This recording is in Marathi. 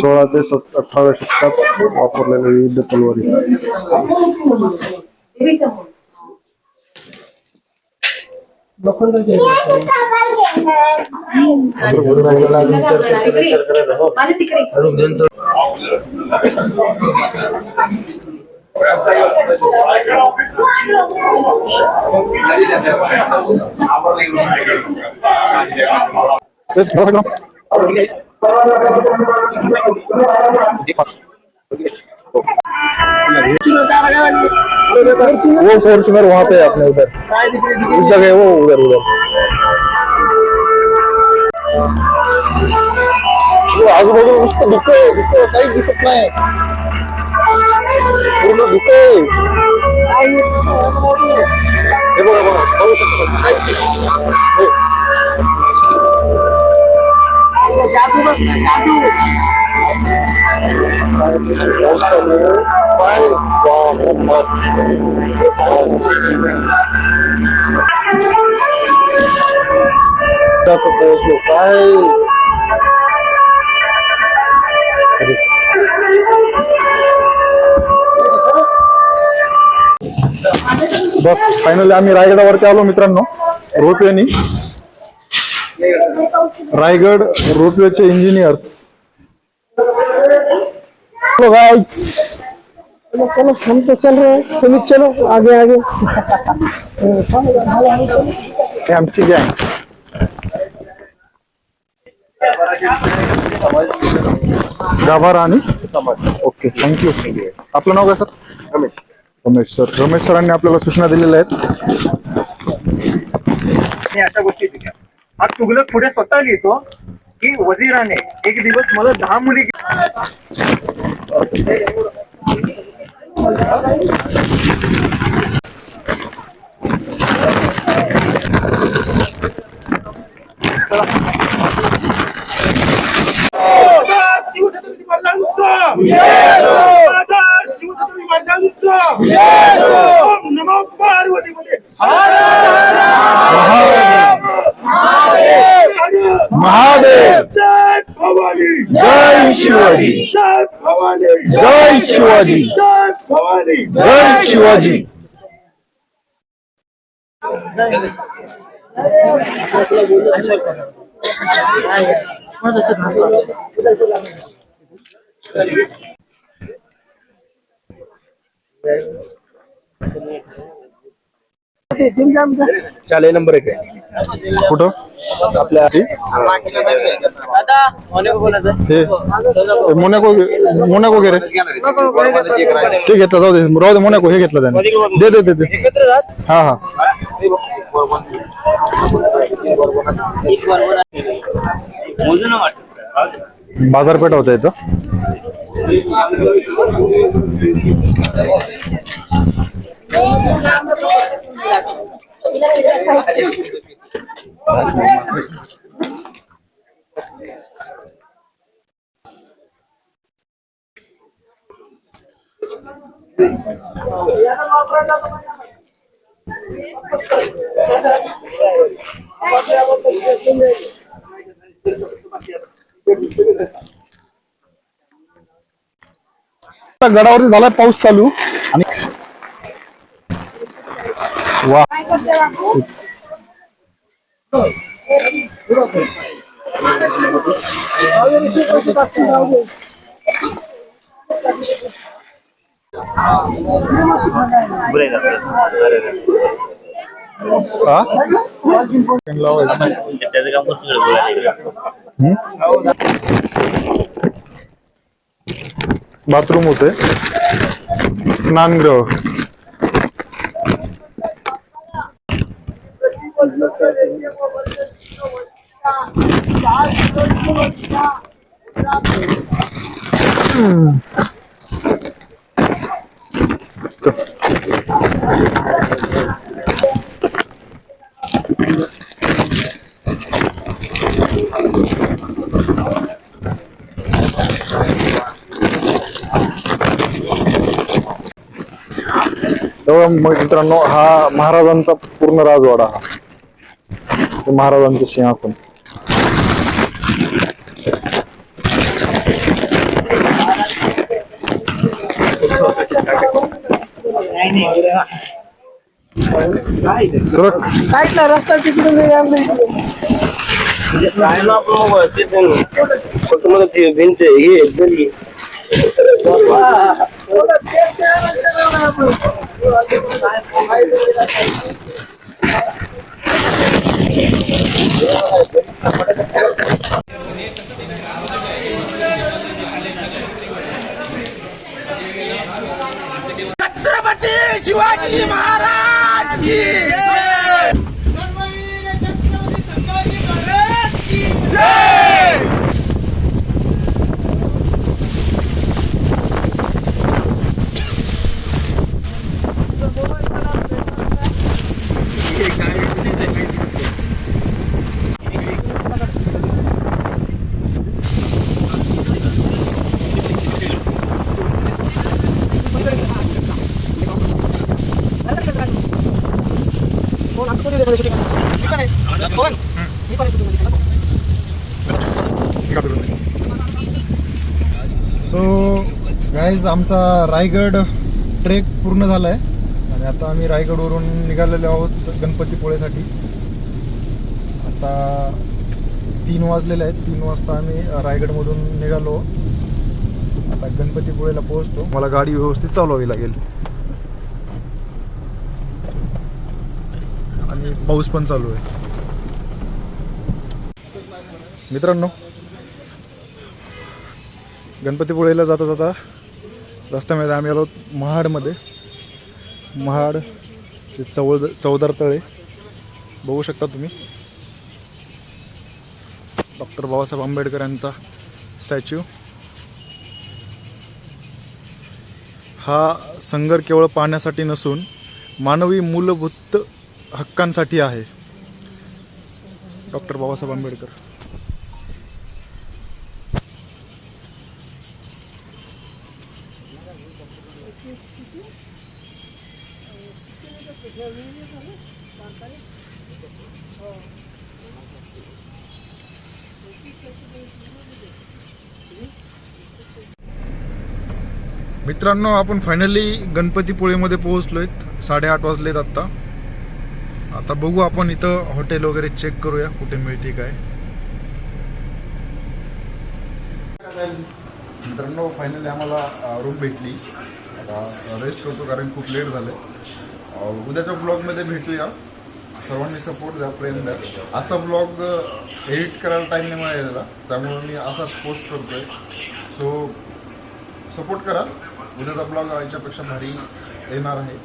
16 ते 18व्या शतकात वापरलेल्या विविध तलवारी. वो फॉर्च्यूनर वहाँ पे अपने उधर उस जगह वो उधर उधर वो आजूबाजू नुसतं धुकं काही दिसत नाही पूर्ण धुकं हे बघा बघा पाहू शकता जादू बस जादू बस फायनली आम्ही रायगडावरती आलो मित्रांनो रोपवेनी. रायगड रोपवेचे इंजिनियर्स. चलो गाइस चलो हम तो चल रहे हैं तुम चलो आगे आगे. आमची गँग गाभारा आणि ओके थँक्यू. आपलं नाव काय सर? रमेश. रमेश सर. रमेश सरांनी आपल्याला सूचना दिलेल्या आहेत. अशा गोष्टी दिल्या. हा तुगलक पुढे स्वतः लिहितो की वजीराने एक दिवस मला 10 मुली महादेव. जय भवानी. जय शिवाजी. जय भवानी. जय शिवाजी. जय भवानी. जय शिवाजी. चाले नंबर 1 आहे. कुठं आपल्या मोनॅको. मोनॅको घे रे ते घेतलं. जाऊ दे राहू दे. मोनॅको हे घेतलं त्याने. दे दे दे. हा हा बाजारपेठ होता इथं. गडावरती झाला पाऊस चालू आणि वा बाथरूम होते. स्नानगृह. मित्रांनो हा महाराजांचा पूर्ण राजवाडा. हा महाराजांचं सिंहासन. सर साईडला रस्ता तिकडून काय ना फक्त मला ते भिंत हे गल्ली छत्रपती शिवाजी महाराज की जय. सो गाईज आमचा रायगड ट्रेक पूर्ण झालाय आणि आता आम्ही रायगडवरून निघालेलो आहोत गणपतीपुळेसाठी. आता 3 वाजलेले आहेत. 3 वाजता आम्ही रायगडमधून निघालो. आता गणपतीपुळेला पोहोचतो. मला गाडी व्यवस्थित चालवावी लागेल आणि पाऊस पण चालू आहे. मित्रांनो, गणपतीपुळेला जाता जाता रस्त्यामध्ये आम्ही आलो महाडमध्ये. महाड ते चौदार तळे बघू शकता तुम्ही. डॉक्टर बाबासाहेब आंबेडकर यांचा स्टॅच्यू. हा संघर्ष केवळ पाहण्यासाठी नसून मानवी मूलभूत हक्कांसाठी आहे. डॉक्टर बाबासाहेब आंबेडकर. मित्रांनो, आपण फायनली गणपतीपुळेमध्ये पोहोचलोय. 8:30 वाजलेत आता. आता बघू आपण इथं हॉटेल वगैरे चेक करूया कुठे मिळते काय. मित्रांनो, फायनली आम्हाला रूम भेटली. आता रेस्ट करतो कारण खूप लेट झालं. उद्याच्या ब्लॉगमध्ये भेटूया. सर्वांनी सपोर्ट द्या, प्रेम द्या. आजचा ब्लॉग एडिट करायला टाईम नाही मिळालेला, त्यामुळे मी असाच पोस्ट करतोय. सो सपोर्ट करा. उद्याचा ब्लॉग याच्यापेक्षा भारी येणार आहे.